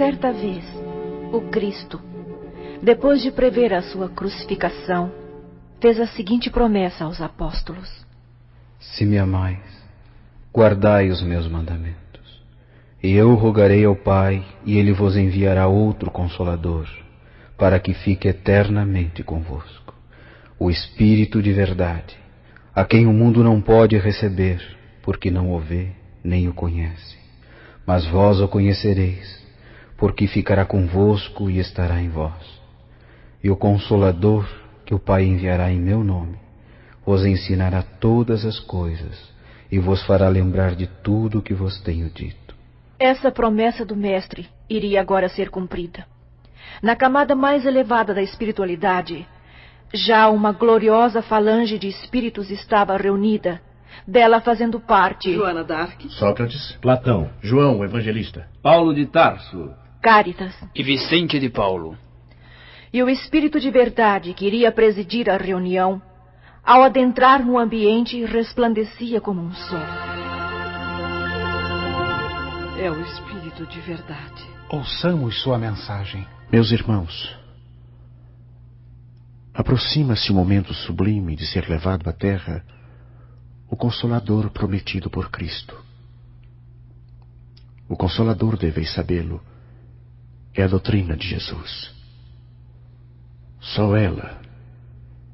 Certa vez, o Cristo, depois de prever a sua crucificação, fez a seguinte promessa aos apóstolos: Se me amais, guardai os meus mandamentos. E eu rogarei ao Pai, e Ele vos enviará outro Consolador, para que fique eternamente convosco, o Espírito de verdade, a quem o mundo não pode receber, porque não o vê, nem o conhece. Mas vós o conhecereis, porque ficará convosco e estará em vós. E o Consolador, que o Pai enviará em meu nome, vos ensinará todas as coisas, e vos fará lembrar de tudo o que vos tenho dito. Essa promessa do Mestre iria agora ser cumprida. Na camada mais elevada da espiritualidade, já uma gloriosa falange de espíritos estava reunida, dela fazendo parte Joana d'Arc, Sócrates, Platão, João, o Evangelista, Paulo de Tarso Cáritas e Vicente de Paulo. E o Espírito de verdade que iria presidir a reunião, ao adentrar no ambiente, resplandecia como um sol. é o Espírito de verdade. Ouçamos sua mensagem. Meus irmãos, aproxima-se o momento sublime de ser levado à terra o Consolador prometido por Cristo. O Consolador, deveis sabê-lo, é a doutrina de Jesus. Só ela,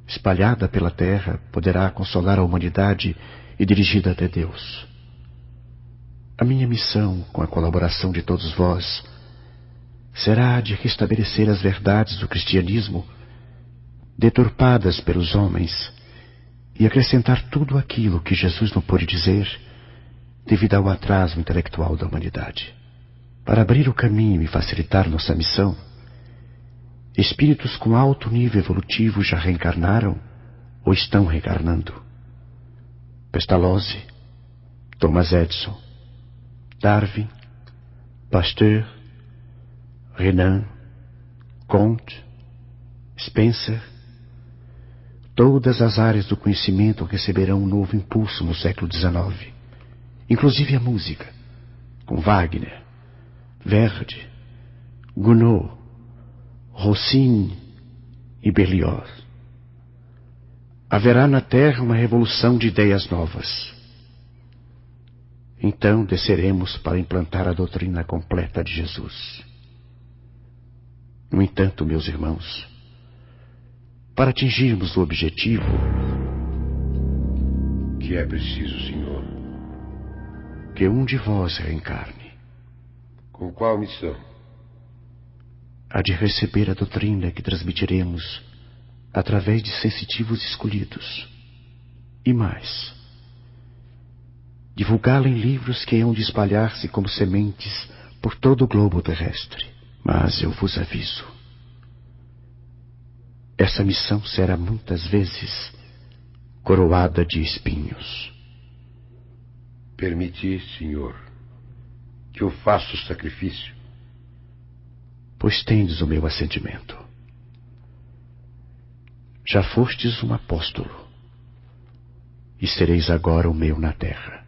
espalhada pela terra, poderá consolar a humanidade e dirigida até Deus. A minha missão, com a colaboração de todos vós, será a de restabelecer as verdades do cristianismo, deturpadas pelos homens, e acrescentar tudo aquilo que Jesus não pôde dizer devido ao atraso intelectual da humanidade. Para abrir o caminho e facilitar nossa missão, espíritos com alto nível evolutivo já reencarnaram ou estão reencarnando. Pestalozzi, Thomas Edison, Darwin, Pasteur, Renan, Comte, Spencer. Todas as áreas do conhecimento receberão um novo impulso no século XIX, inclusive a música, com Wagner, Verdi, Gounod, Rossini e Berlioz. Haverá na Terra uma revolução de ideias novas. Então desceremos para implantar a doutrina completa de Jesus. No entanto, meus irmãos, para atingirmos o objetivo, que é preciso, Senhor? Que um de vós reencarne. Com qual missão? A de receber a doutrina que transmitiremos através de sensitivos escolhidos. E mais, divulgá-la em livros que hão de espalhar-se como sementes por todo o globo terrestre. Mas eu vos aviso, essa missão será muitas vezes coroada de espinhos. Permite, Senhor, que eu faça o sacrifício. Pois tendes o meu assentimento. Já fostes um apóstolo, e sereis agora o meu na terra.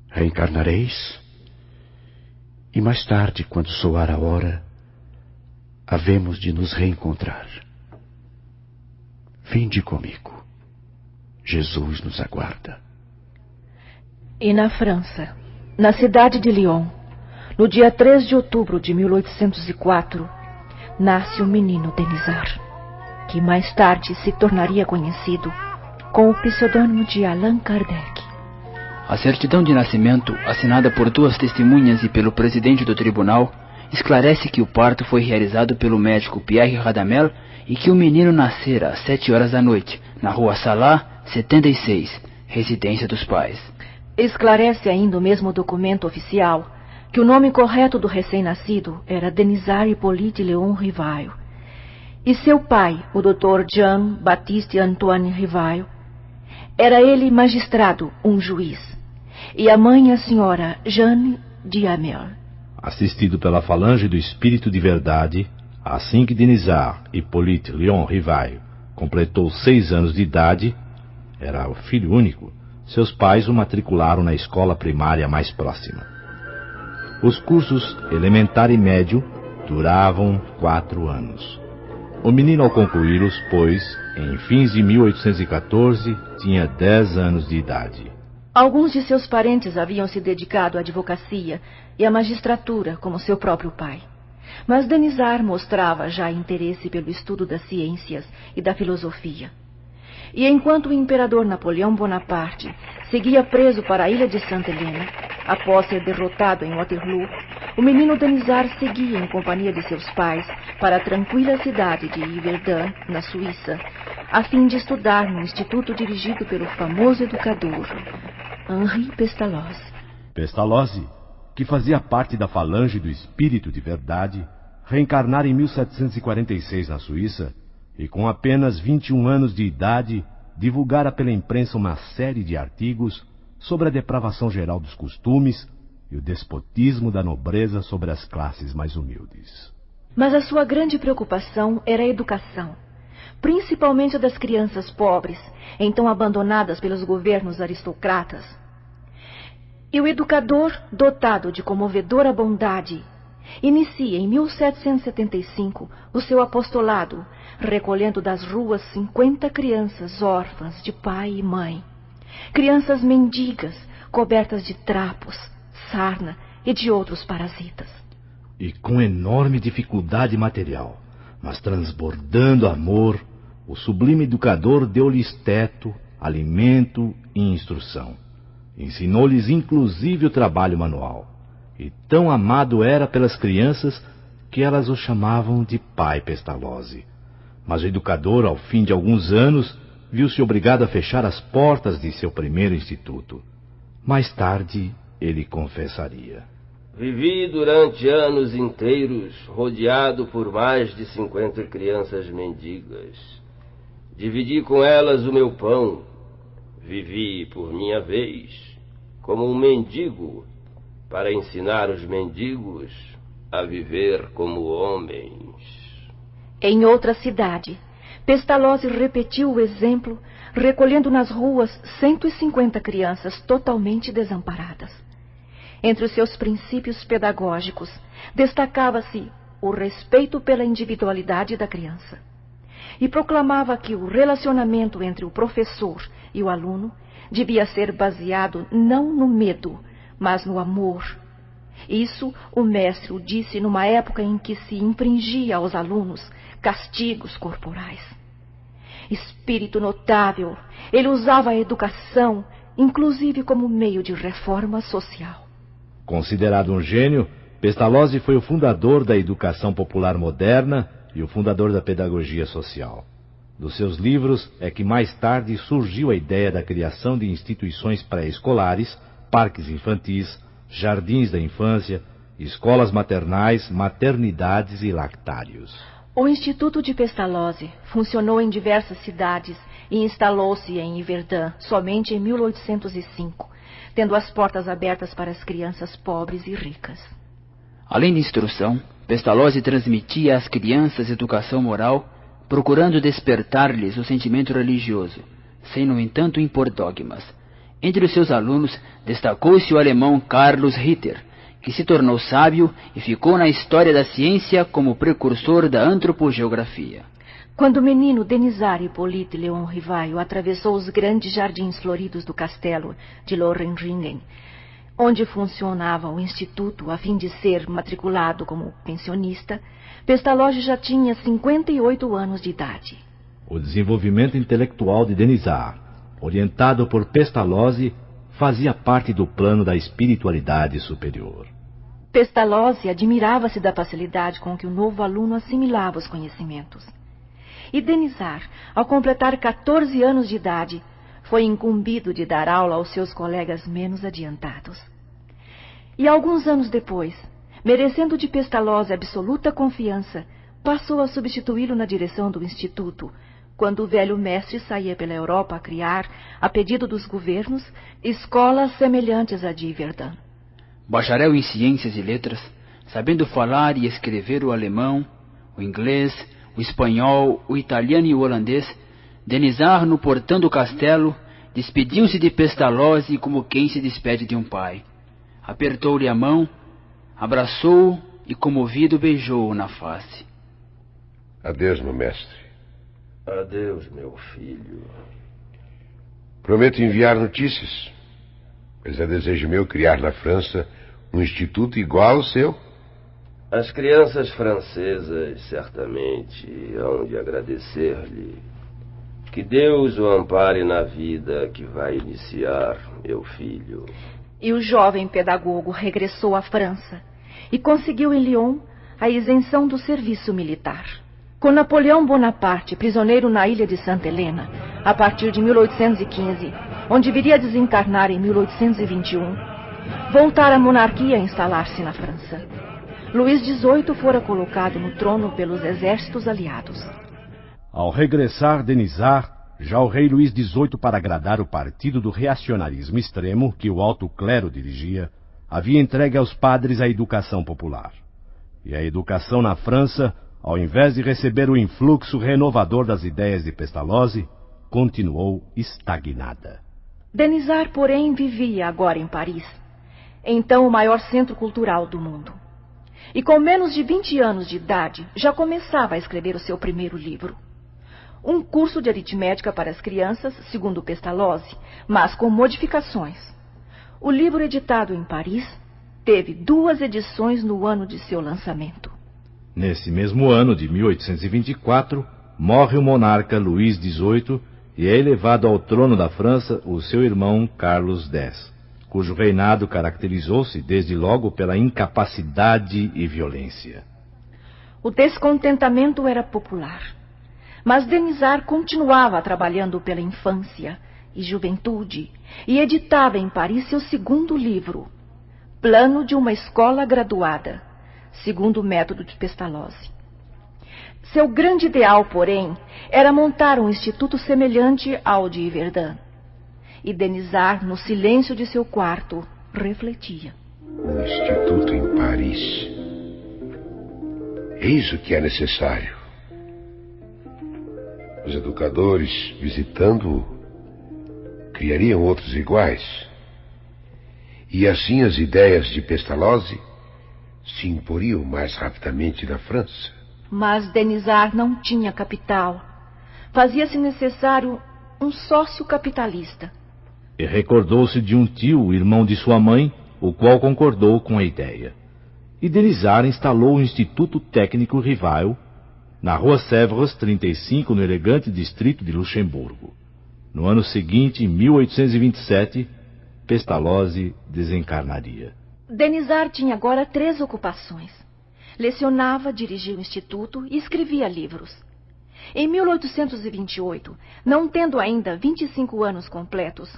Reencarnareis, e mais tarde, quando soar a hora, havemos de nos reencontrar. Vinde comigo. Jesus nos aguarda. E na França, na cidade de Lyon, no dia 3 de outubro de 1804, nasce o menino Denisard, que mais tarde se tornaria conhecido com o pseudônimo de Allan Kardec. A certidão de nascimento, assinada por 2 testemunhas e pelo presidente do tribunal, esclarece que o parto foi realizado pelo médico Pierre Radamel e que o menino nascera às 7 horas da noite, na rua Salá, 76, residência dos pais. Esclarece ainda o mesmo documento oficial que o nome correto do recém-nascido era Denisard Hippolyte Léon Rivail, e seu pai, o Dr. Jean-Baptiste Antoine Rivail, era ele magistrado, um juiz, e a mãe a senhora Jeanne Diamel. Assistido pela falange do Espírito de Verdade, assim que Denisard Hippolyte Léon Rivail completou 6 anos de idade, era o filho único, seus pais o matricularam na escola primária mais próxima. Os cursos elementar e médio duravam 4 anos. O menino, ao concluí-los, pois, em fins de 1814, tinha 10 anos de idade. Alguns de seus parentes haviam se dedicado à advocacia e à magistratura, como seu próprio pai. Mas Denizar mostrava já interesse pelo estudo das ciências e da filosofia. E enquanto o imperador Napoleão Bonaparte seguia preso para a ilha de Santa Helena, após ser derrotado em Waterloo, o menino Denizar seguia em companhia de seus pais para a tranquila cidade de Yverdun, na Suíça, a fim de estudar no instituto dirigido pelo famoso educador Henri Pestalozzi. Pestalozzi, que fazia parte da falange do Espírito de Verdade, reencarnara em 1746 na Suíça e, com apenas 21 anos de idade, divulgara pela imprensa uma série de artigos sobre a depravação geral dos costumes e o despotismo da nobreza sobre as classes mais humildes. Mas a sua grande preocupação era a educação, principalmente a das crianças pobres, então abandonadas pelos governos aristocratas. E o educador, dotado de comovedora bondade, inicia em 1775 o seu apostolado, recolhendo das ruas 50 crianças órfãs de pai e mãe. Crianças mendigas, cobertas de trapos, sarna e de outros parasitas. E com enorme dificuldade material, mas transbordando amor, o sublime educador deu-lhes teto, alimento e instrução. Ensinou-lhes inclusive o trabalho manual. E tão amado era pelas crianças que elas o chamavam de Pai Pestalozzi. Mas o educador, ao fim de alguns anos, viu-se obrigado a fechar as portas de seu primeiro instituto. Mais tarde, ele confessaria: Vivi durante anos inteiros rodeado por mais de 50 crianças mendigas. Dividi com elas o meu pão. Vivi, por minha vez, como um mendigo, para ensinar os mendigos a viver como homens. Em outra cidade, Pestalozzi repetiu o exemplo, recolhendo nas ruas 150 crianças totalmente desamparadas. Entre os seus princípios pedagógicos, destacava-se o respeito pela individualidade da criança. E proclamava que o relacionamento entre o professor e o aluno devia ser baseado não no medo, mas no amor. Isso o mestre o disse numa época em que se infringia aos alunos castigos corporais. Espírito notável, ele usava a educação, inclusive como meio de reforma social. Considerado um gênio, Pestalozzi foi o fundador da educação popular moderna e o fundador da pedagogia social. Dos seus livros é que mais tarde surgiu a ideia da criação de instituições pré-escolares, parques infantis, jardins da infância, escolas maternais, maternidades e lactários. O Instituto de Pestalozzi funcionou em diversas cidades e instalou-se em Yverdun somente em 1805, tendo as portas abertas para as crianças pobres e ricas. Além de instrução, Pestalozzi transmitia às crianças educação moral, procurando despertar-lhes o sentimento religioso, sem, no entanto, impor dogmas. Entre os seus alunos destacou-se o alemão Carlos Ritter, que se tornou sábio e ficou na história da ciência como precursor da antropogeografia. Quando o menino Denizar Hippolyte Léon Rivaio atravessou os grandes jardins floridos do castelo de Lohengrin, onde funcionava o instituto a fim de ser matriculado como pensionista, Pestalozzi já tinha 58 anos de idade. O desenvolvimento intelectual de Denizar, orientado por Pestalozzi, fazia parte do plano da espiritualidade superior. Pestalozzi admirava-se da facilidade com que o novo aluno assimilava os conhecimentos. E Denizar, ao completar 14 anos de idade, foi incumbido de dar aula aos seus colegas menos adiantados. E alguns anos depois, merecendo de Pestalozzi absoluta confiança, passou a substituí-lo na direção do instituto, quando o velho mestre saía pela Europa a criar, a pedido dos governos, escolas semelhantes à de Yverdun. Bacharel em ciências e letras, sabendo falar e escrever o alemão, o inglês, o espanhol, o italiano e o holandês, Denizar, no portão do castelo, despediu-se de Pestalozzi como quem se despede de um pai. Apertou-lhe a mão, Abraçou-o e, comovido, beijou-o na face. Adeus, meu mestre. Adeus, meu filho. Prometo enviar notícias, mas é desejo meu criar na França um instituto igual ao seu. As crianças francesas certamente hão de agradecer-lhe. Que Deus o ampare na vida que vai iniciar, meu filho. E o jovem pedagogo regressou à França e conseguiu em Lyon a isenção do serviço militar. Com Napoleão Bonaparte prisioneiro na ilha de Santa Helena, a partir de 1815, onde viria a desencarnar em 1821, voltara a monarquia a instalar-se na França. Luís XVIII fora colocado no trono pelos exércitos aliados. Ao regressar Denisard, já o rei Luís XVIII, para agradar o partido do reacionarismo extremo que o alto clero dirigia, havia entregue aos padres a educação popular. E a educação na França, ao invés de receber o influxo renovador das ideias de Pestalozzi, continuou estagnada. Denisard, porém, vivia agora em Paris, então o maior centro cultural do mundo. E com menos de 20 anos de idade, já começava a escrever o seu primeiro livro. Um curso de aritmética para as crianças, segundo Pestalozzi, mas com modificações. O livro, editado em Paris, teve 2 edições no ano de seu lançamento. Nesse mesmo ano de 1824, morre o monarca Luís XVIII e é elevado ao trono da França o seu irmão Carlos X, cujo reinado caracterizou-se desde logo pela incapacidade e violência. O descontentamento era popular. Mas Denisard continuava trabalhando pela infância e juventude e editava em Paris seu segundo livro, Plano de uma Escola Graduada, segundo o método de Pestalozzi. Seu grande ideal, porém, era montar um instituto semelhante ao de Verdun. E Denisard, no silêncio de seu quarto, refletia. Um instituto em Paris. Eis o que é necessário. Os educadores, visitando-o, criariam outros iguais. E assim as ideias de Pestalozzi se imporiam mais rapidamente na França. Mas Denisard não tinha capital. Fazia-se necessário um sócio capitalista. E recordou-se de um tio, irmão de sua mãe, o qual concordou com a ideia. E Denisard instalou o Instituto Técnico Rival, na Rua Sèvres, 35, no elegante distrito de Luxemburgo. No ano seguinte, em 1827, Pestalozzi desencarnaria. Denisard tinha agora 3 ocupações. Lecionava, dirigia o instituto e escrevia livros. Em 1828, não tendo ainda 25 anos completos,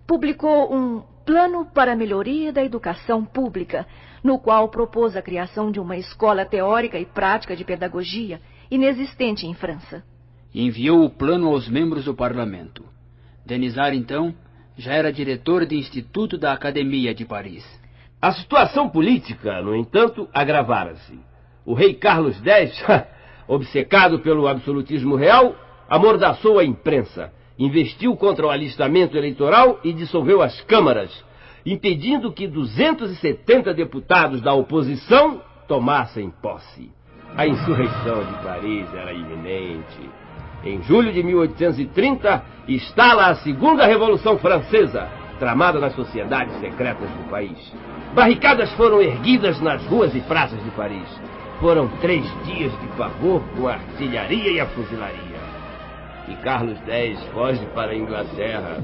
publicou um Plano para a Melhoria da Educação Pública, no qual propôs a criação de uma escola teórica e prática de pedagogia inexistente em França. E enviou o plano aos membros do parlamento. Denisard, então, já era diretor do Instituto da Academia de Paris. A situação política, no entanto, agravara-se. O rei Carlos X, obcecado pelo absolutismo real, amordaçou a imprensa, investiu contra o alistamento eleitoral e dissolveu as câmaras, impedindo que 270 deputados da oposição tomassem posse. A insurreição de Paris era iminente. Em julho de 1830, instala a Segunda Revolução Francesa, tramada nas sociedades secretas do país. Barricadas foram erguidas nas ruas e praças de Paris. Foram 3 dias de pavor com a artilharia e a fuzilaria. E Carlos X foge para a Inglaterra,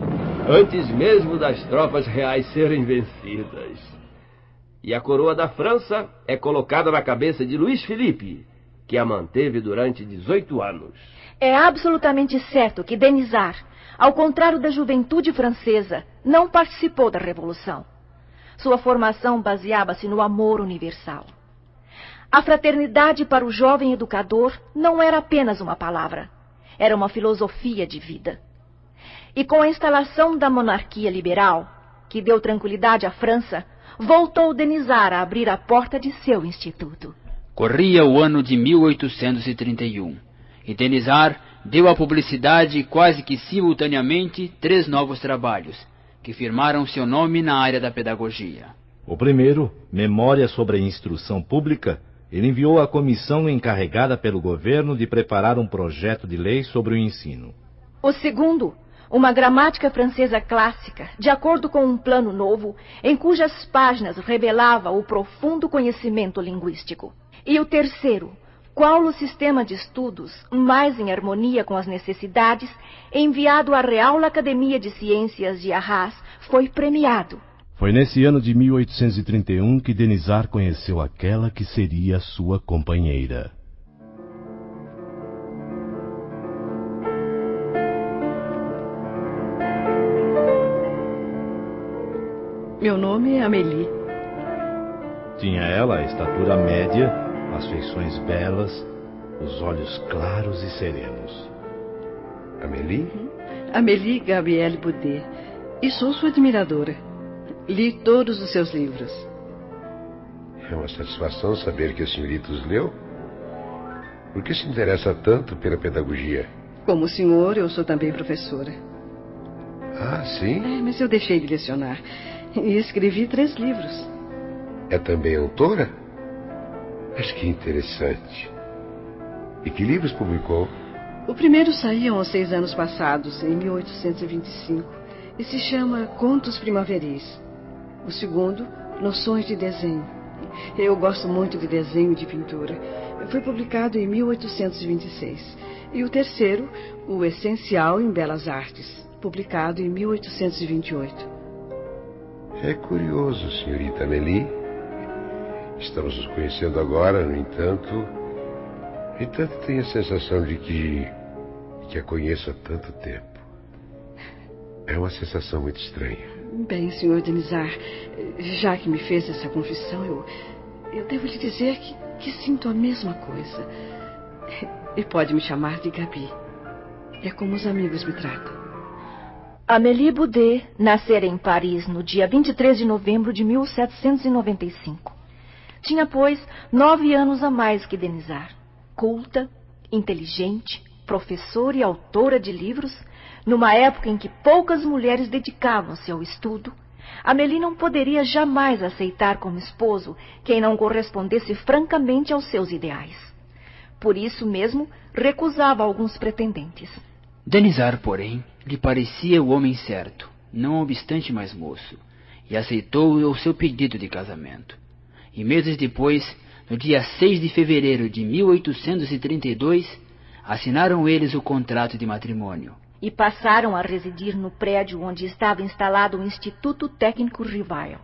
antes mesmo das tropas reais serem vencidas. E a coroa da França é colocada na cabeça de Luís Felipe, que a manteve durante 18 anos. É absolutamente certo que Denisard, ao contrário da juventude francesa, não participou da Revolução. Sua formação baseava-se no amor universal. A fraternidade para o jovem educador não era apenas uma palavra, era uma filosofia de vida. E com a instalação da monarquia liberal, que deu tranquilidade à França, voltou Denisard a abrir a porta de seu instituto. Corria o ano de 1831, e Denisard deu à publicidade quase que simultaneamente 3 novos trabalhos, que firmaram seu nome na área da pedagogia. O primeiro, Memória sobre a Instrução Pública, ele enviou à comissão encarregada pelo governo de preparar um projeto de lei sobre o ensino. O segundo, uma gramática francesa clássica, de acordo com um plano novo, em cujas páginas revelava o profundo conhecimento linguístico. E o terceiro, qual o sistema de estudos, mais em harmonia com as necessidades, enviado à Real Academia de Ciências de Arras, foi premiado. Foi nesse ano de 1831 que Denisard conheceu aquela que seria sua companheira. Meu nome é Amélie. Tinha ela a estatura média, as feições belas, os olhos claros e serenos. Amélie? Amélie Gabrielle Boudet. E sou sua admiradora. Li todos os seus livros. É uma satisfação saber que a senhorita os leu. Por que se interessa tanto pela pedagogia? Como o senhor, eu sou também professora. Ah, sim? Mas eu deixei de lecionar. E escrevi 3 livros. É também autora? Acho que interessante. E que livros publicou? O primeiro saiu há 6 anos passados, em 1825, e se chama Contos Primaveris. O segundo, Noções de Desenho. Eu gosto muito de desenho e de pintura. Foi publicado em 1826. E o terceiro, O Essencial em Belas Artes, publicado em 1828. É curioso, senhorita Amélie. Estamos nos conhecendo agora, no entanto, tenho a sensação de que a conheço há tanto tempo. É uma sensação muito estranha. Bem, Sr. Denisard, já que me fez essa confissão, eu devo lhe dizer que sinto a mesma coisa. E pode me chamar de Gabi. É como os amigos me tratam. Amélie Boudet nascera em Paris no dia 23 de novembro de 1795. Tinha, pois, 9 anos a mais que Denisard. Culta, inteligente, professora e autora de livros, numa época em que poucas mulheres dedicavam-se ao estudo, Amélie não poderia jamais aceitar como esposo quem não correspondesse francamente aos seus ideais. Por isso mesmo, recusava alguns pretendentes. Denisard, porém, lhe parecia o homem certo, não obstante mais moço, e aceitou o seu pedido de casamento. E meses depois, no dia 6 de fevereiro de 1832, assinaram eles o contrato de matrimônio. E passaram a residir no prédio onde estava instalado o Instituto Técnico Rivail.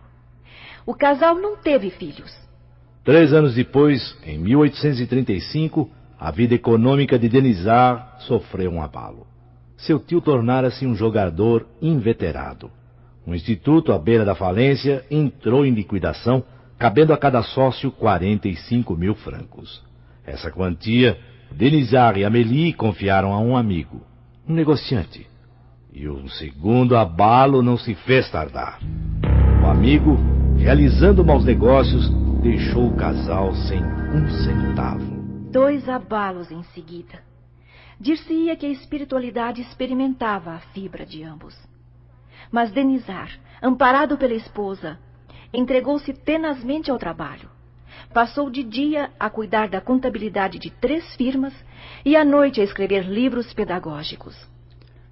O casal não teve filhos. 3 anos depois, em 1835, a vida econômica de Denisard sofreu um abalo. Seu tio tornara-se um jogador inveterado. O instituto, à beira da falência, entrou em liquidação, cabendo a cada sócio 45 mil francos. Essa quantia, Denisard e Amélie confiaram a um amigo, um negociante. E um segundo abalo não se fez tardar. O amigo, realizando maus negócios, deixou o casal sem 1 centavo. 2 abalos em seguida. Dir-se-ia que a espiritualidade experimentava a fibra de ambos. Mas Denisard, amparado pela esposa, entregou-se tenazmente ao trabalho. Passou de dia a cuidar da contabilidade de 3 firmas e à noite a escrever livros pedagógicos.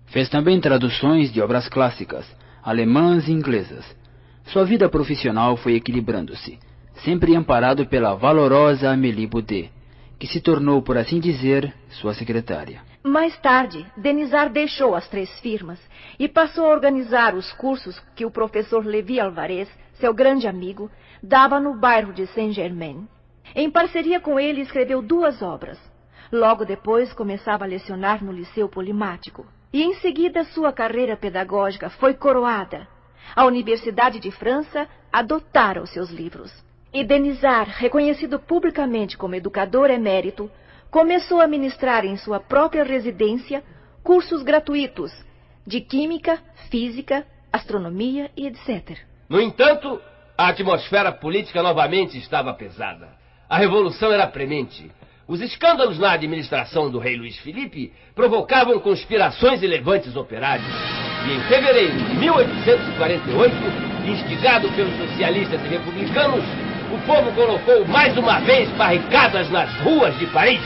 Fez também traduções de obras clássicas, alemãs e inglesas. Sua vida profissional foi equilibrando-se, sempre amparado pela valorosa Amélie Boudet, que se tornou, por assim dizer, sua secretária. Mais tarde, Denisard deixou as 3 firmas e passou a organizar os cursos que o professor Levi Alvarez, seu grande amigo, dava no bairro de Saint-Germain. Em parceria com ele, escreveu 2 obras. Logo depois, começava a lecionar no Liceu Polimático. E em seguida, sua carreira pedagógica foi coroada. A Universidade de França adotara os seus livros. E Denisard, reconhecido publicamente como educador emérito, começou a ministrar em sua própria residência cursos gratuitos de química, física, astronomia e etc. No entanto, a atmosfera política novamente estava pesada. A revolução era premente. Os escândalos na administração do rei Luís Filipe provocavam conspirações e levantes operários. E em fevereiro de 1848, instigado pelos socialistas e republicanos, o povo colocou mais uma vez barricadas nas ruas de Paris.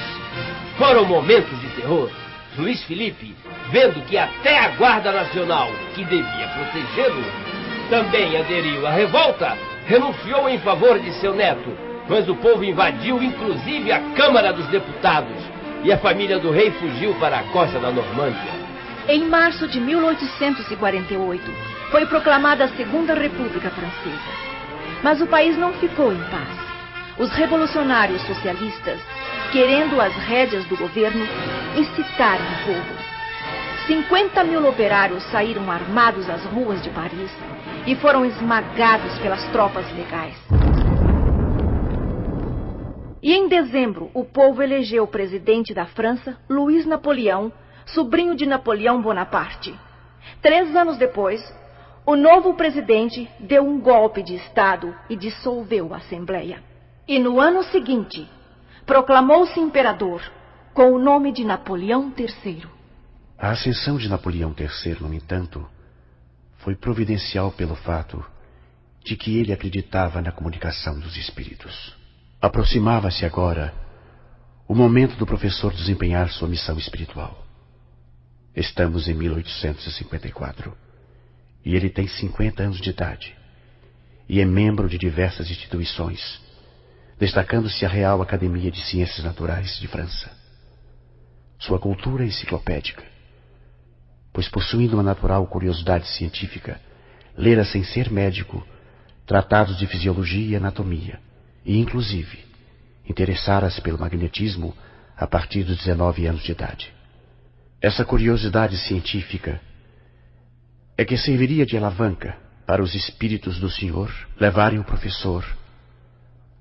Foram momentos de terror. Luiz Felipe, vendo que até a Guarda Nacional, que devia protegê-lo, também aderiu à revolta, renunciou em favor de seu neto, mas o povo invadiu inclusive a Câmara dos Deputados e a família do rei fugiu para a costa da Normândia. Em março de 1848, foi proclamada a Segunda República Francesa. Mas o país não ficou em paz. Os revolucionários socialistas, querendo as rédeas do governo, incitaram o povo. 50.000 operários saíram armados às ruas de Paris e foram esmagados pelas tropas legais. E em dezembro, o povo elegeu presidente da França, Luiz Napoleão, sobrinho de Napoleão Bonaparte. 3 anos depois, o novo presidente deu um golpe de Estado e dissolveu a Assembleia. E no ano seguinte, proclamou-se imperador com o nome de Napoleão III. A ascensão de Napoleão III, no entanto, foi providencial pelo fato de que ele acreditava na comunicação dos espíritos. Aproximava-se agora o momento do professor desempenhar sua missão espiritual. Estamos em 1854 e ele tem 50 anos de idade e é membro de diversas instituições, destacando-se a Real Academia de Ciências Naturais de França. Sua cultura é enciclopédica, pois possuindo uma natural curiosidade científica, lera sem ser médico tratados de fisiologia e anatomia, e inclusive interessara-se pelo magnetismo a partir dos 19 anos de idade. Essa curiosidade científica é que serviria de alavanca para os espíritos do senhor levarem o professor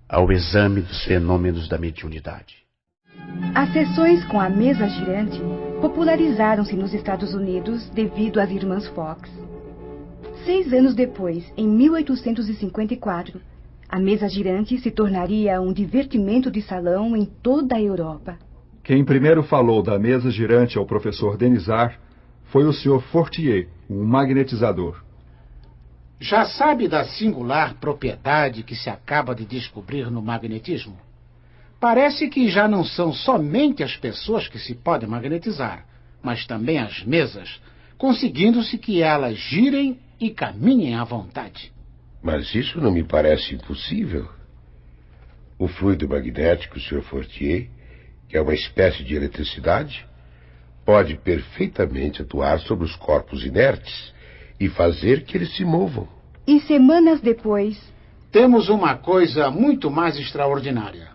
ao exame dos fenômenos da mediunidade. As sessões com a mesa girante popularizaram-se nos Estados Unidos devido às irmãs Fox. 6 anos depois, em 1854, a mesa girante se tornaria um divertimento de salão em toda a Europa. Quem primeiro falou da mesa girante ao professor Denisard foi o Sr. Fortier, um magnetizador. Já sabe da singular propriedade que se acaba de descobrir no magnetismo? Parece que já não são somente as pessoas que se podem magnetizar, mas também as mesas, conseguindo-se que elas girem e caminhem à vontade. Mas isso não me parece impossível. O fluido magnético, Sr. Fortier, que é uma espécie de eletricidade, pode perfeitamente atuar sobre os corpos inertes e fazer que eles se movam. E semanas depois... Temos uma coisa muito mais extraordinária.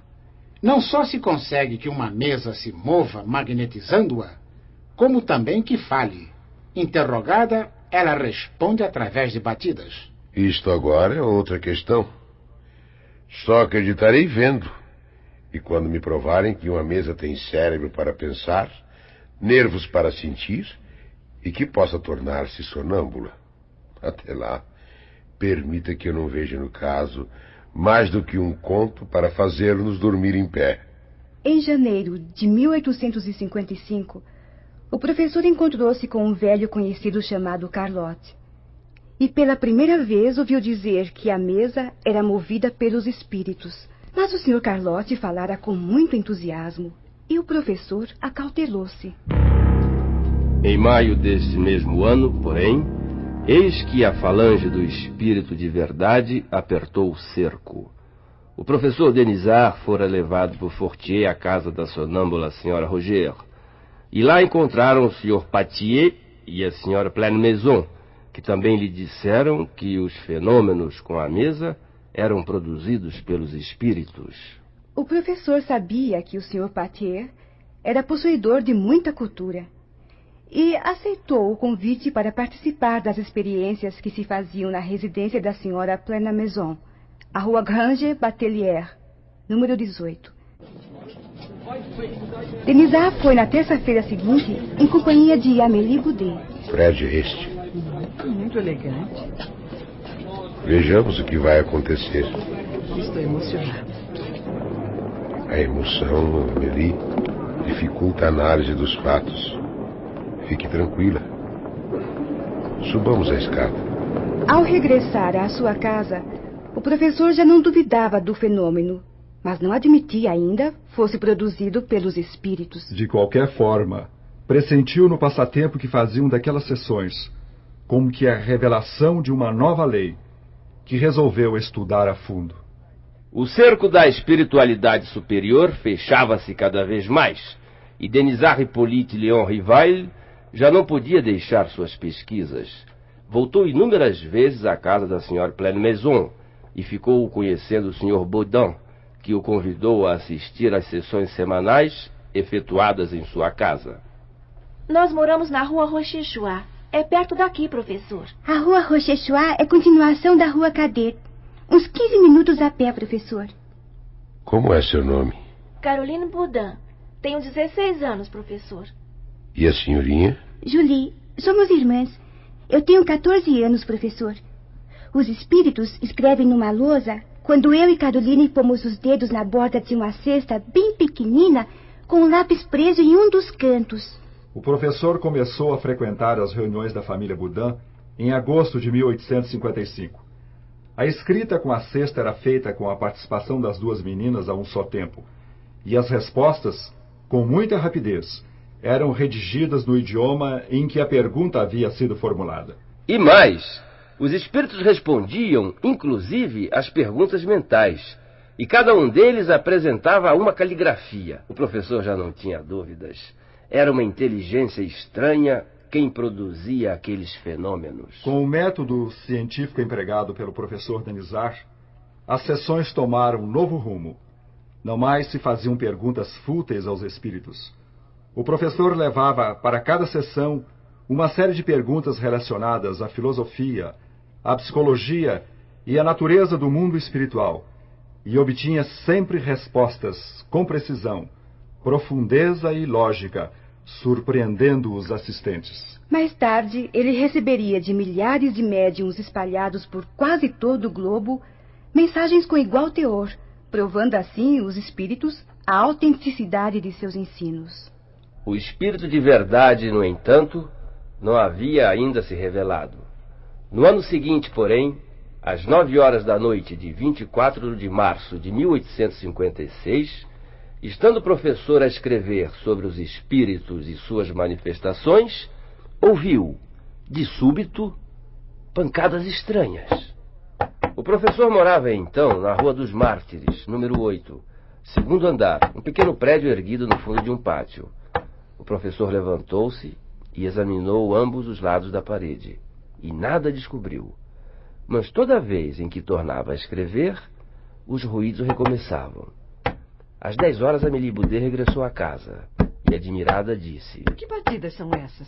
Não só se consegue que uma mesa se mova magnetizando-a, como também que fale. Interrogada, ela responde através de batidas. Isto agora é outra questão. Só acreditarei vendo. E quando me provarem que uma mesa tem cérebro para pensar, nervos para sentir e que possa tornar-se sonâmbula. Até lá, permita que eu não veja no caso mais do que um conto para fazer-nos dormir em pé. Em janeiro de 1855, o professor encontrou-se com um velho conhecido chamado Carlotte. E pela primeira vez ouviu dizer que a mesa era movida pelos espíritos. Mas o Sr. Carlotte falara com muito entusiasmo e o professor acautelou-se. Em maio deste mesmo ano, porém, eis que a falange do espírito de verdade apertou o cerco. O professor Denisard fora levado por Fortier à casa da sonâmbula Sra. Roger, e lá encontraram o Sr. Patier e a Sra. Pleine-Maison, que também lhe disseram que os fenômenos com a mesa eram produzidos pelos espíritos. O professor sabia que o Sr. Patier era possuidor de muita cultura e aceitou o convite para participar das experiências que se faziam na residência da Sra. Pleine-Maison, a Rua Grange Batelier, número 18. Denisard foi na terça-feira seguinte em companhia de Amélie Goudet. Prédio este. Muito elegante. Vejamos o que vai acontecer. Estou emocionada. A emoção, Amélie, dificulta a análise dos fatos. Fique tranquila. Subamos a escada. Ao regressar à sua casa, o professor já não duvidava do fenômeno, mas não admitia ainda fosse produzido pelos espíritos. De qualquer forma, pressentiu no passatempo que faziam daquelas sessões como que a revelação de uma nova lei, que resolveu estudar a fundo. O cerco da espiritualidade superior fechava-se cada vez mais, e Denisard Hippolyte Léon Rivail já não podia deixar suas pesquisas. Voltou inúmeras vezes à casa da Sra. Pleine-Maison e ficou conhecendo o Sr. Baudin, que o convidou a assistir às sessões semanais efetuadas em sua casa. Nós moramos na rua Rochechouart. É perto daqui, professor. A rua Rochechouart é continuação da rua Cadet. Uns 15 minutos a pé, professor. Como é seu nome? Caroline Baudin. Tenho 16 anos, professor. E a senhorinha? Julie, somos irmãs. Eu tenho 14 anos, professor. Os espíritos escrevem numa lousa quando eu e Caroline pomos os dedos na borda de uma cesta bem pequenina com o lápis preso em um dos cantos. O professor começou a frequentar as reuniões da família Baudin em agosto de 1855. A escrita com a cesta era feita com a participação das duas meninas a um só tempo, e as respostas, com muita rapidez, eram redigidas no idioma em que a pergunta havia sido formulada. E mais, os espíritos respondiam, inclusive, às perguntas mentais, e cada um deles apresentava uma caligrafia. O professor já não tinha dúvidas. Era uma inteligência estranha quem produzia aqueles fenômenos. Com o método científico empregado pelo professor Denisard, as sessões tomaram um novo rumo. Não mais se faziam perguntas fúteis aos espíritos. O professor levava para cada sessão uma série de perguntas relacionadas à filosofia, à psicologia e à natureza do mundo espiritual, e obtinha sempre respostas com precisão, profundeza e lógica, surpreendendo os assistentes. Mais tarde, ele receberia de milhares de médiuns espalhados por quase todo o globo mensagens com igual teor, provando assim os espíritos a autenticidade de seus ensinos. O espírito de verdade, no entanto, não havia ainda se revelado. No ano seguinte, porém, às 9 horas da noite de 24 de março de 1856, estando o professor a escrever sobre os espíritos e suas manifestações, ouviu, de súbito, pancadas estranhas. O professor morava então na Rua dos Mártires, número 8, segundo andar, um pequeno prédio erguido no fundo de um pátio. O professor levantou-se e examinou ambos os lados da parede, e nada descobriu. Mas toda vez em que tornava a escrever, os ruídos recomeçavam. Às 10 horas, Amélie Boudet regressou à casa e, admirada, disse: Que batidas são essas?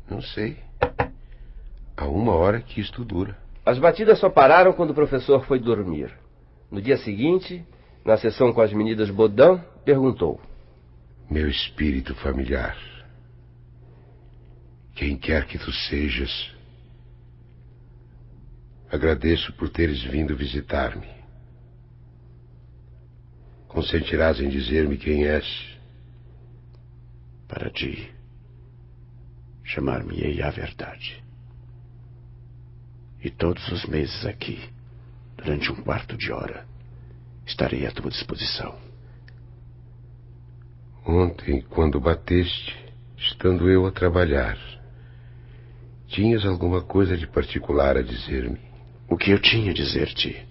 Não sei. Há 1 hora que isto dura. As batidas só pararam quando o professor foi dormir. No dia seguinte, na sessão com as meninas Baudin, perguntou: Meu espírito familiar, quem quer que tu sejas, agradeço por teres vindo visitar-me. Consentirás em dizer-me quem és? Para ti, chamar-me-ei a verdade. E todos os meses aqui, durante 1/4 de hora, estarei à tua disposição. Ontem, quando bateste, estando eu a trabalhar, tinhas alguma coisa de particular a dizer-me? O que eu tinha a dizer-te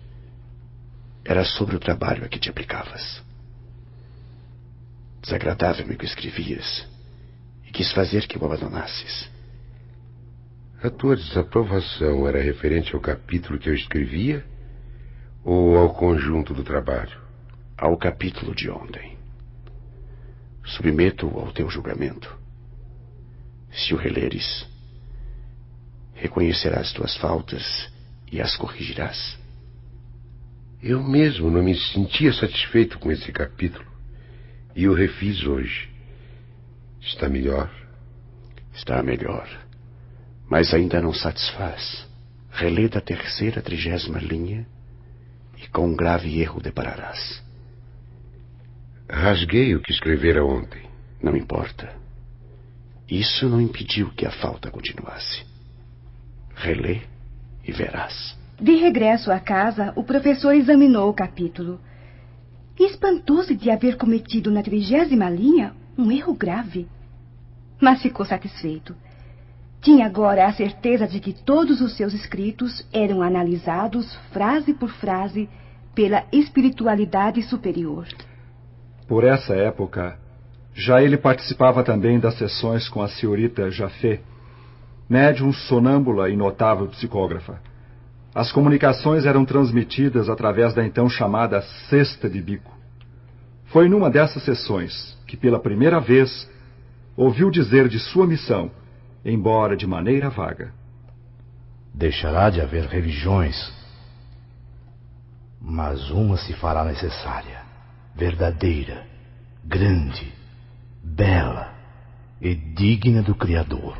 era sobre o trabalho a que te aplicavas. Desagradável-me o que escrevias e quis fazer que o abandonasses. A tua desaprovação era referente ao capítulo que eu escrevia ou ao conjunto do trabalho? Ao capítulo de ontem. Submeto-o ao teu julgamento. Se o releres, reconhecerás tuas faltas e as corrigirás. Eu mesmo não me sentia satisfeito com esse capítulo e o refiz hoje. Está melhor? Está melhor, mas ainda não satisfaz. Relê da 3ª 30ª linha e com um grave erro depararás. Rasguei o que escrevera ontem. Não importa. Isso não impediu que a falta continuasse. Relê e verás. De regresso à casa, o professor examinou o capítulo. E espantou-se de haver cometido na 30ª linha um erro grave. Mas ficou satisfeito. Tinha agora a certeza de que todos os seus escritos eram analisados, frase por frase, pela espiritualidade superior. Por essa época, já ele participava também das sessões com a senhorita Jaffé, médium sonâmbula e notável psicógrafa. As comunicações eram transmitidas através da então chamada cesta de bico. Foi numa dessas sessões que, pela primeira vez, ouviu dizer de sua missão, embora de maneira vaga. Deixará de haver religiões, mas uma se fará necessária, verdadeira, grande, bela e digna do Criador.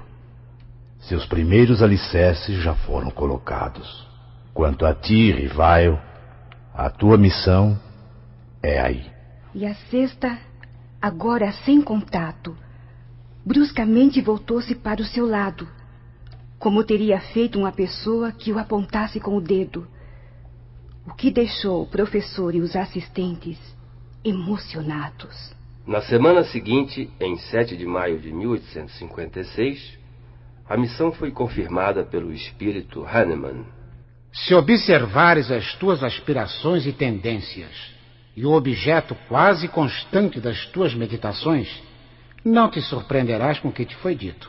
Seus primeiros alicerces já foram colocados. Quanto a ti, Rivaio, a tua missão é aí. E a cesta, agora sem contato, bruscamente voltou-se para o seu lado, como teria feito uma pessoa que o apontasse com o dedo, o que deixou o professor e os assistentes emocionados. Na semana seguinte, em 7 de maio de 1856, a missão foi confirmada pelo espírito Hahnemann. Se observares as tuas aspirações e tendências, e o objeto quase constante das tuas meditações, não te surpreenderás com o que te foi dito.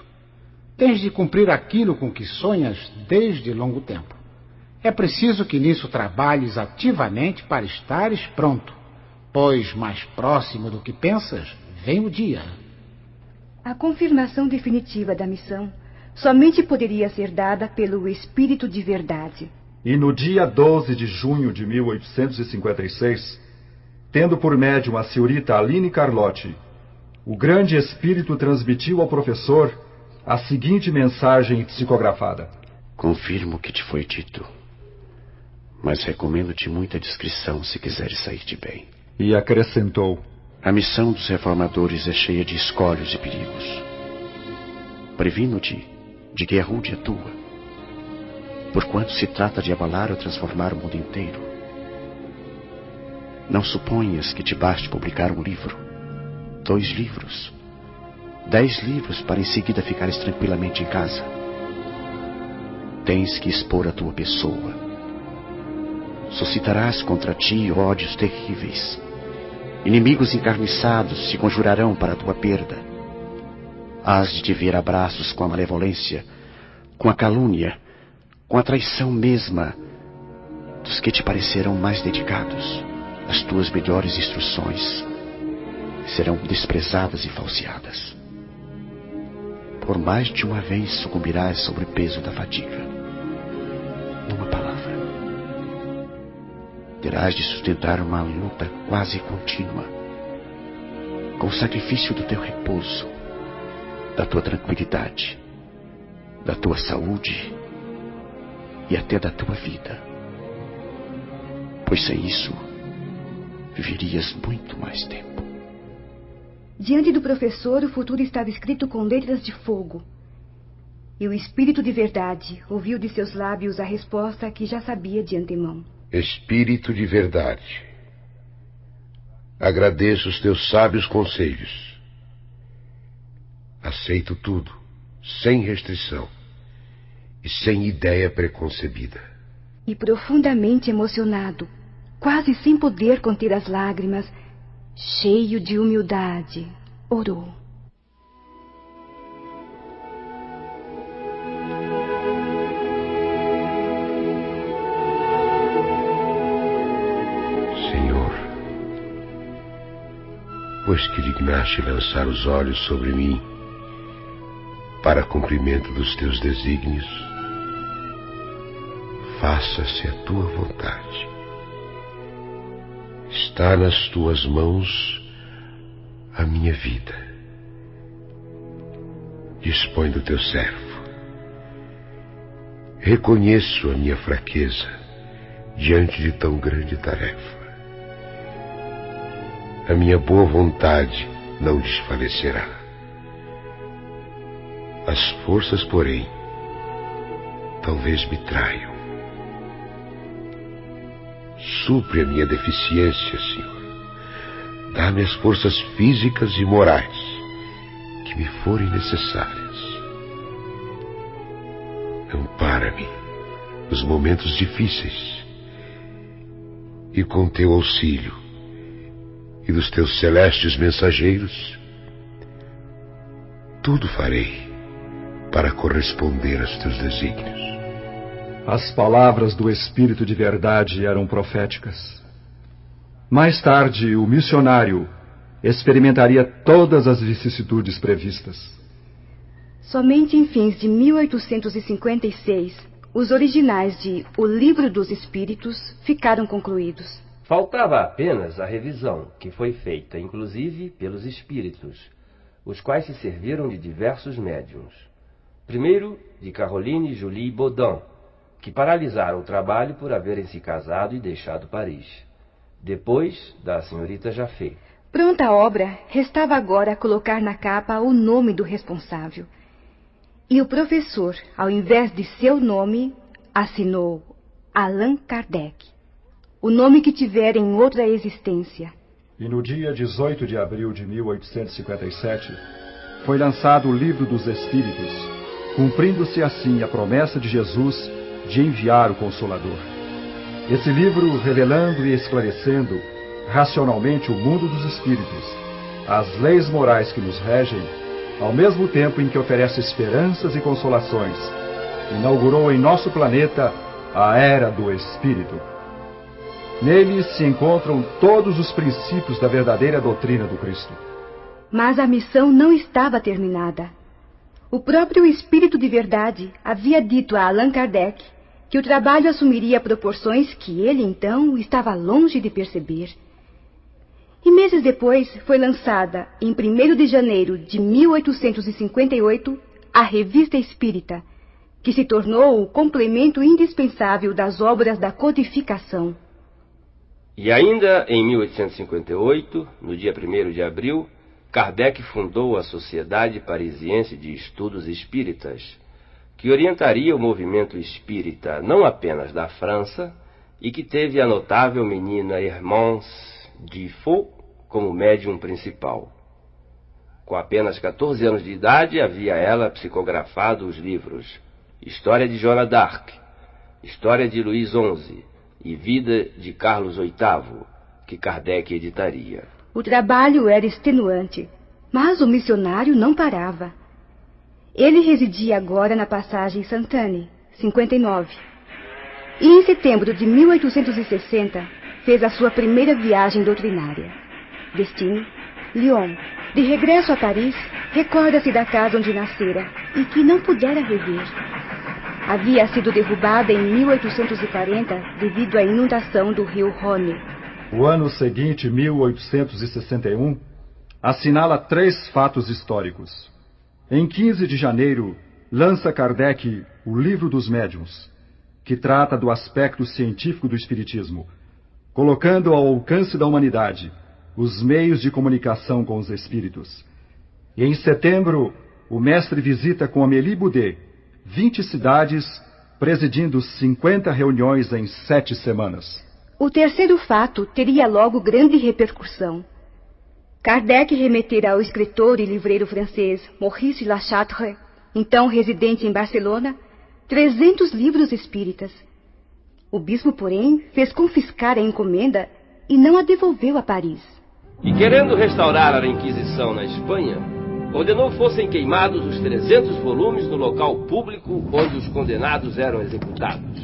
Tens de cumprir aquilo com que sonhas desde longo tempo. É preciso que nisso trabalhes ativamente para estares pronto, pois mais próximo do que pensas, vem o dia. A confirmação definitiva da missão somente poderia ser dada pelo Espírito de Verdade. E no dia 12 de junho de 1856, tendo por médium a senhorita Aline Carlotti, o grande espírito transmitiu ao professor a seguinte mensagem psicografada. Confirmo o que te foi dito, mas recomendo-te muita discrição se quiseres sair-te bem. E acrescentou: a missão dos reformadores é cheia de escolhos e perigos. Previno-te de que é rude a tua, porquanto se trata de abalar ou transformar o mundo inteiro. Não suponhas que te baste publicar um livro, 2 livros, 10 livros para em seguida ficares tranquilamente em casa. Tens que expor a tua pessoa. Suscitarás contra ti ódios terríveis. Inimigos encarniçados se conjurarão para a tua perda. Hás de te ver a braços com a malevolência, com a calúnia, com a traição mesma dos que te parecerão mais dedicados. As tuas melhores instruções serão desprezadas e falseadas. Por mais de uma vez sucumbirás sob o peso da fadiga. Numa palavra, terás de sustentar uma luta quase contínua, com o sacrifício do teu repouso, da tua tranquilidade, da tua saúde e até da tua vida. Pois sem isso, viverias muito mais tempo. Diante do professor, o futuro estava escrito com letras de fogo. E o Espírito de Verdade ouviu de seus lábios a resposta que já sabia de antemão. Espírito de Verdade, agradeço os teus sábios conselhos. Aceito tudo, sem restrição e sem ideia preconcebida. E profundamente emocionado, quase sem poder conter as lágrimas, cheio de humildade, orou. Senhor, pois que dignaste lançar os olhos sobre mim para cumprimento dos teus desígnios, faça-se a tua vontade. Está nas tuas mãos a minha vida. Dispõe do teu servo. Reconheço a minha fraqueza diante de tão grande tarefa. A minha boa vontade não desfalecerá. As forças, porém, talvez me traiam. Supre a minha deficiência, Senhor. Dá-me as forças físicas e morais que me forem necessárias. Ampara-me nos momentos difíceis e com teu auxílio e dos teus celestes mensageiros, tudo farei para corresponder aos teus desígnios. As palavras do Espírito de verdade eram proféticas. Mais tarde, o missionário experimentaria todas as vicissitudes previstas. Somente em fins de 1856, os originais de O Livro dos Espíritos ficaram concluídos. Faltava apenas a revisão, que foi feita, inclusive, pelos espíritos, os quais se serviram de diversos médiuns. Primeiro, de Caroline Julie Baudin, que paralisaram o trabalho por haverem se casado e deixado Paris. Depois, da senhorita Jaffé. Pronta a obra, restava agora colocar na capa o nome do responsável. E o professor, ao invés de seu nome, assinou Allan Kardec, o nome que tivera em outra existência. E no dia 18 de abril de 1857, foi lançado o Livro dos Espíritos, cumprindo-se assim a promessa de Jesus de enviar o Consolador. Esse livro, revelando e esclarecendo racionalmente o mundo dos espíritos, as leis morais que nos regem, ao mesmo tempo em que oferece esperanças e consolações, inaugurou em nosso planeta a Era do Espírito. Nele se encontram todos os princípios da verdadeira doutrina do Cristo. Mas a missão não estava terminada. O próprio Espírito de Verdade havia dito a Allan Kardec que o trabalho assumiria proporções que ele, então, estava longe de perceber. E meses depois foi lançada, em 1º de janeiro de 1858, a Revista Espírita, que se tornou o complemento indispensável das obras da codificação. E ainda em 1858, no dia 1º de abril, Kardec fundou a Sociedade Parisiense de Estudos Espíritas, que orientaria o movimento espírita não apenas da França, e que teve a notável menina Hermance Diffot como médium principal. Com apenas 14 anos de idade, havia ela psicografado os livros História de Joana d'Arc, História de Luís XI e Vida de Carlos VIII, que Kardec editaria. O trabalho era extenuante, mas o missionário não parava. Ele residia agora na passagem Sainte-Anne, 59. E em setembro de 1860, fez a sua primeira viagem doutrinária. Destino, Lyon. De regresso a Paris, recorda-se da casa onde nascera e que não pudera rever. Havia sido derrubada em 1840 devido à inundação do rio Rhône. O ano seguinte, 1861, assinala 3 fatos históricos. Em 15 de janeiro, lança Kardec o Livro dos Médiuns, que trata do aspecto científico do espiritismo, colocando ao alcance da humanidade os meios de comunicação com os espíritos. E em setembro, o mestre visita com Amélie Boudet 20 cidades, presidindo 50 reuniões em 7 semanas. O terceiro fato teria logo grande repercussão. Kardec remetera ao escritor e livreiro francês Maurice Lachatre, então residente em Barcelona, 300 livros espíritas. O bispo, porém, fez confiscar a encomenda e não a devolveu a Paris. E querendo restaurar a Inquisição na Espanha, ordenou fossem queimados os 300 volumes no local público onde os condenados eram executados.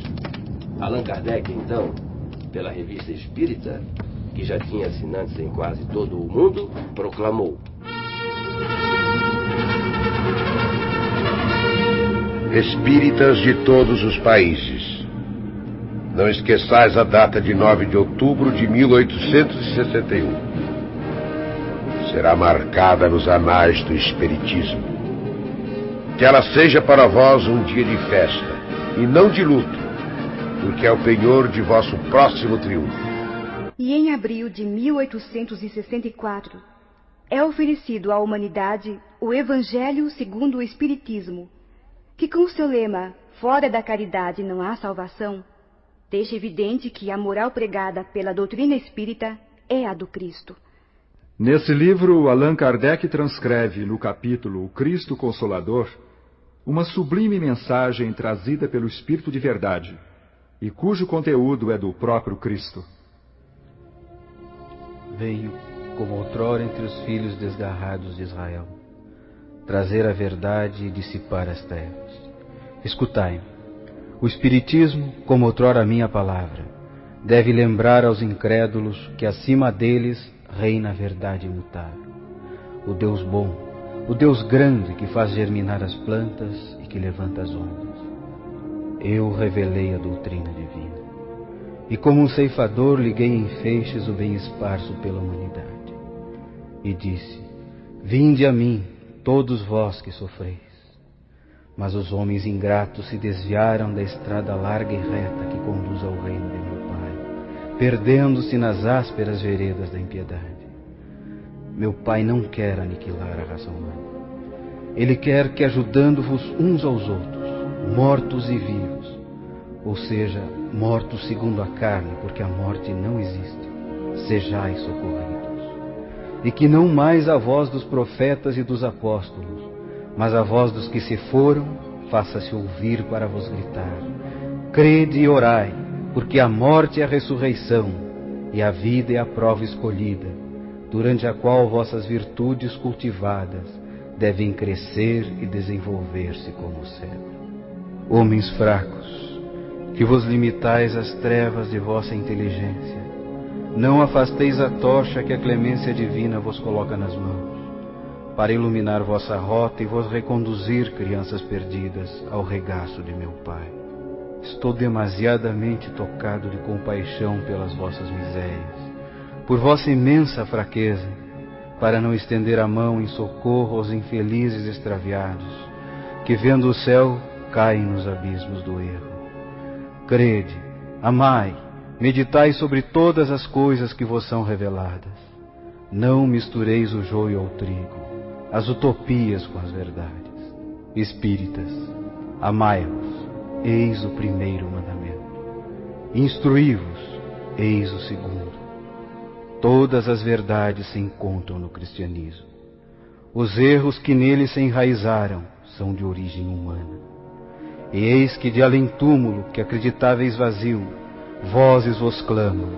Allan Kardec, então, pela Revista Espírita, que já tinha assinantes em quase todo o mundo, proclamou: Espíritas de todos os países, não esqueçais a data de 9 de outubro de 1861. Será marcada nos anais do Espiritismo. Que ela seja para vós um dia de festa, e não de luto, porque é o penhor de vosso próximo triunfo. E em abril de 1864, é oferecido à humanidade o Evangelho segundo o Espiritismo, que com seu lema fora da caridade não há salvação, deixa evidente que a moral pregada pela doutrina espírita é a do Cristo. Nesse livro, Allan Kardec transcreve, no capítulo O Cristo Consolador, uma sublime mensagem trazida pelo Espírito de Verdade, e cujo conteúdo é do próprio Cristo. Veio, como outrora entre os filhos desgarrados de Israel, trazer a verdade e dissipar as trevas. Escutai-me. O Espiritismo, como outrora a minha palavra, deve lembrar aos incrédulos que acima deles reina a verdade imutável. O Deus bom, o Deus grande que faz germinar as plantas e que levanta as ondas. Eu revelei a doutrina divina. E como um ceifador liguei em feixes o bem esparso pela humanidade. E disse, vinde a mim, todos vós que sofreis. Mas os homens ingratos se desviaram da estrada larga e reta que conduz ao reino de meu Pai, perdendo-se nas ásperas veredas da impiedade. Meu Pai não quer aniquilar a raça humana. Ele quer que, ajudando-vos uns aos outros, mortos e vivos, ou seja, mortos segundo a carne, porque a morte não existe, sejais socorridos. E que não mais a voz dos profetas e dos apóstolos, mas a voz dos que se foram, faça-se ouvir para vos gritar. Crede e orai, porque a morte é a ressurreição, e a vida é a prova escolhida, durante a qual vossas virtudes cultivadas devem crescer e desenvolver-se como o cedro. Homens fracos, que vos limitais às trevas de vossa inteligência, não afasteis a tocha que a clemência divina vos coloca nas mãos, para iluminar vossa rota e vos reconduzir, crianças perdidas, ao regaço de meu Pai. Estou demasiadamente tocado de compaixão pelas vossas misérias, por vossa imensa fraqueza, para não estender a mão em socorro aos infelizes extraviados, que vendo o céu, caem nos abismos do erro. Crede, amai, meditai sobre todas as coisas que vos são reveladas. Não mistureis o joio ao trigo, as utopias com as verdades. Espíritas, amai-vos, eis o primeiro mandamento. Instruí-vos, eis o segundo. Todas as verdades se encontram no cristianismo. Os erros que nele se enraizaram são de origem humana. E eis que de além-túmulo, que acreditáveis vazio, vozes vos clamam.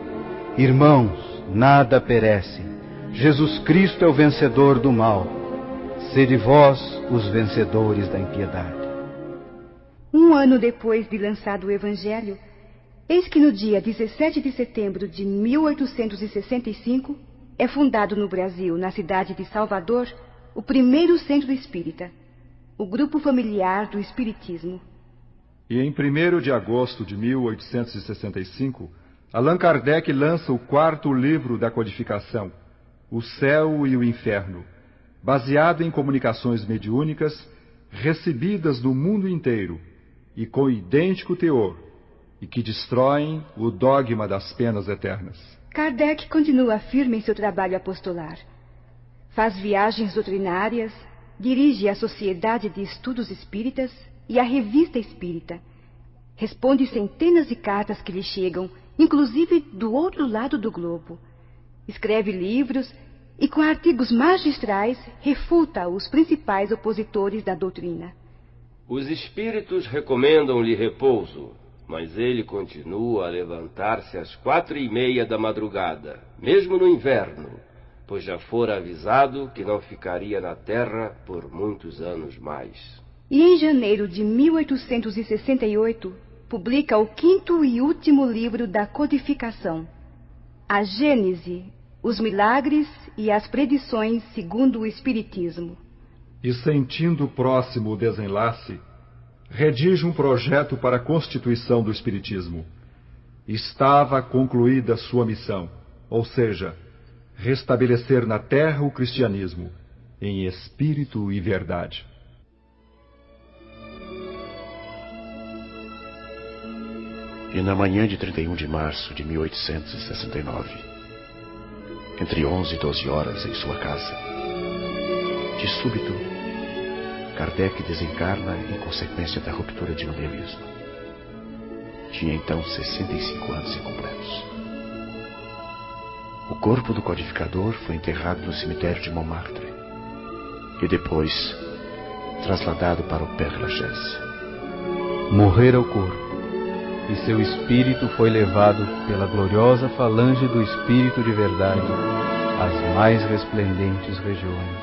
Irmãos, nada perece. Jesus Cristo é o vencedor do mal. Sede vós os vencedores da impiedade. Um ano depois de lançado o Evangelho, eis que no dia 17 de setembro de 1865 é fundado no Brasil, na cidade de Salvador, o primeiro centro espírita, o Grupo Familiar do Espiritismo. E em 1º de agosto de 1865, Allan Kardec lança o 4º livro da codificação, O Céu e o Inferno, baseado em comunicações mediúnicas recebidas do mundo inteiro e com idêntico teor, e que destroem o dogma das penas eternas. Kardec continua firme em seu trabalho apostolar. Faz viagens doutrinárias, dirige a Sociedade de Estudos Espíritas e a Revista Espírita. Responde centenas de cartas que lhe chegam, inclusive do outro lado do globo. Escreve livros e, com artigos magistrais, refuta os principais opositores da doutrina. Os espíritos recomendam-lhe repouso, mas ele continua a levantar-se às 4:30 da madrugada, mesmo no inverno, pois já fora avisado que não ficaria na terra por muitos anos mais. E em janeiro de 1868, publica o 5º e último livro da codificação, A Gênese, os milagres e as predições segundo o Espiritismo. E sentindo próximo o desenlace, redige um projeto para a constituição do Espiritismo. Estava concluída sua missão, ou seja, restabelecer na terra o cristianismo, em espírito e verdade. E na manhã de 31 de março de 1869, entre 11 e 12 horas em sua casa, de súbito, Kardec desencarna em consequência da ruptura de um aneurisma. Tinha então 65 anos incompletos. O corpo do codificador foi enterrado no cemitério de Montmartre e depois trasladado para o Père-Lachaise. Morrera o corpo, e seu espírito foi levado pela gloriosa falange do Espírito de Verdade às mais resplendentes regiões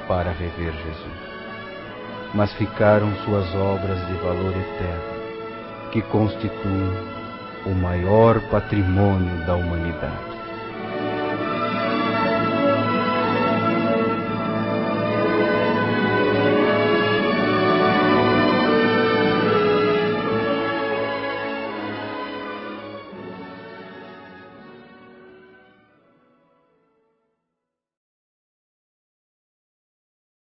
para rever Jesus. Mas ficaram suas obras de valor eterno, que constituem o maior patrimônio da humanidade.